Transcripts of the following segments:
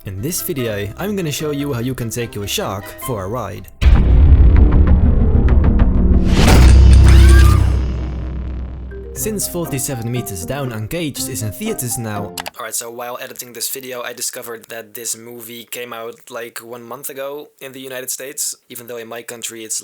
In this video, I'm gonna show you how you can take your shark for a ride. Since 47 Meters Down Uncaged is in theaters now. Alright, so while editing this video I discovered that this movie came out like 1 month ago in the United States, even though in my country it's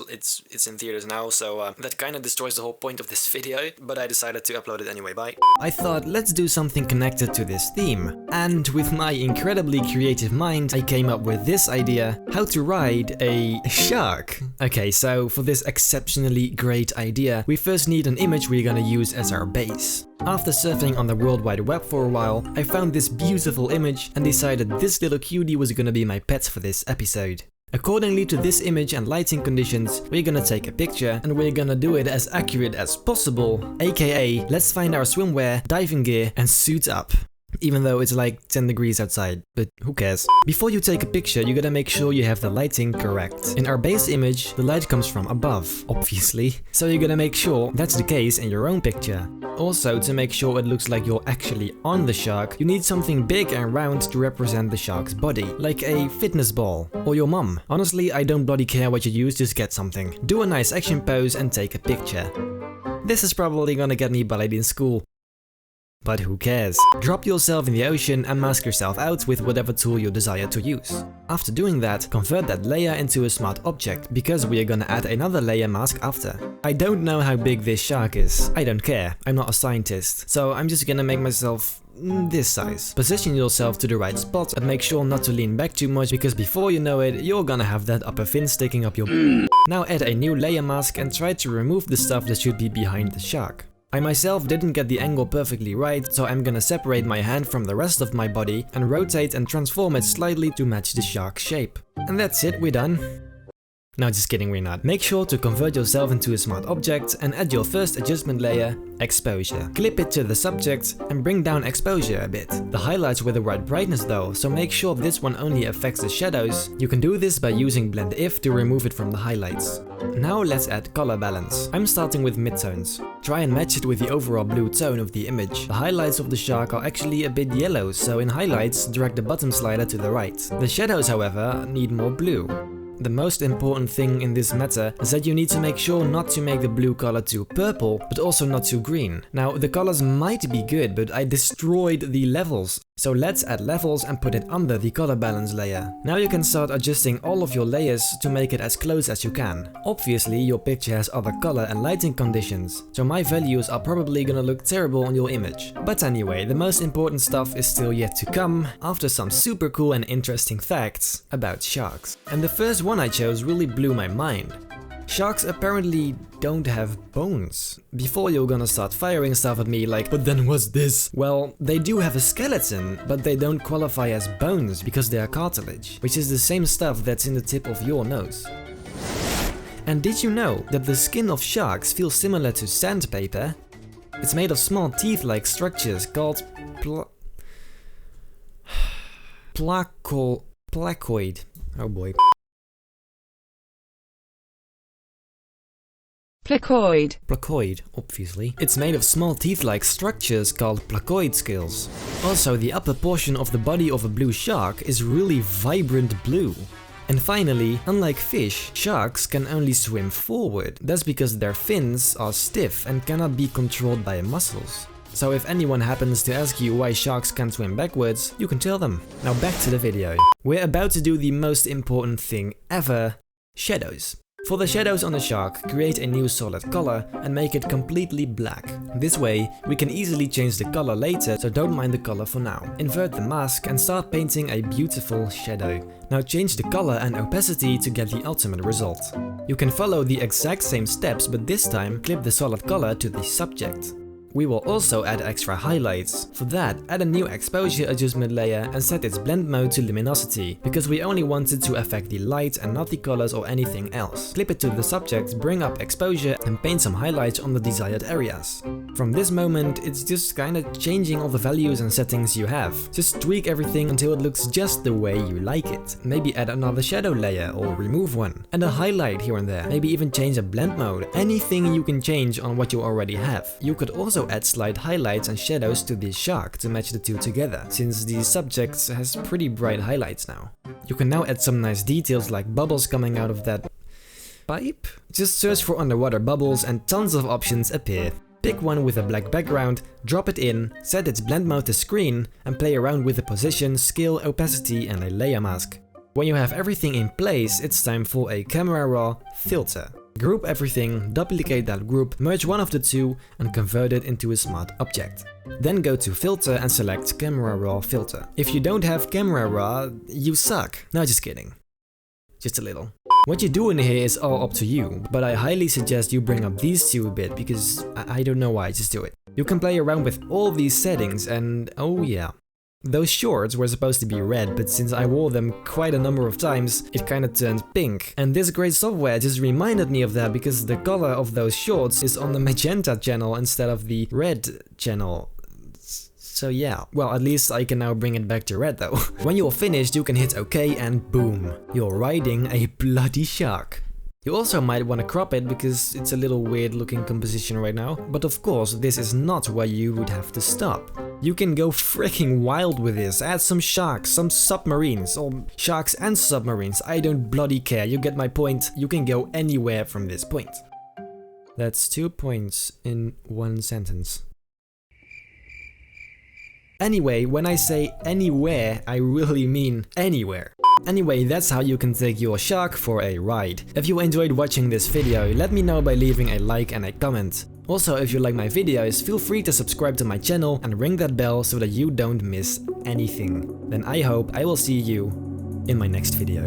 in theaters now, so that kinda destroys the whole point of this video, but I decided to upload it anyway, bye. I thought let's do something connected to this theme, and with my incredibly creative mind I came up with this idea: how to ride a shark. Okay, so for this exceptionally great idea, we first need an image we're gonna use as our base. After surfing on the World Wide Web for a while, I found this beautiful image and decided this little cutie was gonna be my pet for this episode. Accordingly to this image and lighting conditions, we're gonna take a picture and we're gonna do it as accurate as possible, aka let's find our swimwear, diving gear and suit up. Even though it's like 10 degrees outside, but who cares? Before you take a picture, you gotta make sure you have the lighting correct. In our base image, the light comes from above, obviously, so you gotta make sure that's the case in your own picture. Also, to make sure it looks like you're actually on the shark, you need something big and round to represent the shark's body, like a fitness ball, or your mum. Honestly, I don't bloody care what you use, just get something. Do a nice action pose and take a picture. This is probably gonna get me bullied in school. But who cares? Drop yourself in the ocean and mask yourself out with whatever tool you desire to use. After doing that, convert that layer into a smart object, because we are gonna add another layer mask after. I don't know how big this shark is. I don't care, I'm not a scientist, so I'm just gonna make myself this size. Position yourself to the right spot and make sure not to lean back too much, because before you know it, you're gonna have that upper fin sticking up your Now add a new layer mask and try to remove the stuff that should be behind the shark. I myself didn't get the angle perfectly right, so I'm gonna separate my hand from the rest of my body and rotate and transform it slightly to match the shark's shape. And that's it, we're done. No, just kidding, we're not. Make sure to convert yourself into a smart object and add your first adjustment layer, exposure. Clip it to the subject and bring down exposure a bit. The highlights with the right brightness though, so make sure this one only affects the shadows. You can do this by using blend if to remove it from the highlights. Now let's add color balance. I'm starting with midtones. Try and match it with the overall blue tone of the image. The highlights of the shark are actually a bit yellow, so in highlights, drag the bottom slider to the right. The shadows, however, need more blue. The most important thing in this matter is that you need to make sure not to make the blue color too purple, but also not too green. Now, the colors might be good, but I destroyed the levels. So let's add levels and put it under the color balance layer. Now you can start adjusting all of your layers to make it as close as you can. Obviously, your picture has other color and lighting conditions, so my values are probably gonna look terrible on your image. But anyway, the most important stuff is still yet to come, after some super cool and interesting facts about sharks. And the first one I chose really blew my mind. Sharks apparently don't have bones. Before you're gonna start firing stuff at me like, but then what's this? Well, they do have a skeleton, but they don't qualify as bones because they are cartilage, which is the same stuff that's in the tip of your nose. And did you know that the skin of sharks feels similar to sandpaper? It's made of small teeth-like structures called placoid. Oh boy. Placoid, obviously. It's made of small teeth-like structures called placoid scales. Also, the upper portion of the body of a blue shark is really vibrant blue. And finally, unlike fish, sharks can only swim forward. That's because their fins are stiff and cannot be controlled by muscles. So if anyone happens to ask you why sharks can't swim backwards, you can tell them. Now back to the video. We're about to do the most important thing ever: shadows. For the shadows on the shark, create a new solid color and make it completely black. This way, we can easily change the color later, so don't mind the color for now. Invert the mask and start painting a beautiful shadow. Now change the color and opacity to get the ultimate result. You can follow the exact same steps, but this time clip the solid color to the subject. We will also add extra highlights. For that, add a new exposure adjustment layer and set its blend mode to luminosity, because we only wanted to affect the light and not the colors or anything else. Clip it to the subject, bring up exposure and paint some highlights on the desired areas. From this moment, it's just kinda changing all the values and settings you have. Just tweak everything until it looks just the way you like it. Maybe add another shadow layer or remove one. And a highlight here and there. Maybe even change a blend mode. Anything you can change on what you already have. You could also add slight highlights and shadows to the shark to match the two together, since the subject has pretty bright highlights now. You can now add some nice details like bubbles coming out of that pipe. Just search for underwater bubbles and tons of options appear. Pick one with a black background, drop it in, set its blend mode to screen, and play around with the position, scale, opacity, and a layer mask. When you have everything in place, it's time for a camera raw filter. Group everything, duplicate that group, merge one of the two, and convert it into a smart object. Then go to filter and select camera raw filter. If you don't have camera raw, you suck. No, just kidding. Just a little. What you do in here is all up to you, but I highly suggest you bring up these two a bit, because I don't know why, just do it. You can play around with all these settings and oh yeah. Those shorts were supposed to be red, but since I wore them quite a number of times, it kinda turned pink. And this great software just reminded me of that because the color of those shorts is on the magenta channel instead of the red channel. So yeah, well at least I can now bring it back to red though. When you're finished you can hit OK and boom, you're riding a bloody shark. You also might want to crop it because it's a little weird looking composition right now, but of course this is not where you would have to stop. You can go freaking wild with this, add some sharks, some submarines, or sharks and submarines, I don't bloody care, you get my point, you can go anywhere from this point. That's 2 points in one sentence. Anyway, when I say anywhere, I really mean anywhere. Anyway, that's how you can take your shark for a ride. If you enjoyed watching this video, let me know by leaving a like and a comment. Also, if you like my videos, feel free to subscribe to my channel and ring that bell so that you don't miss anything. Then I hope I will see you in my next video.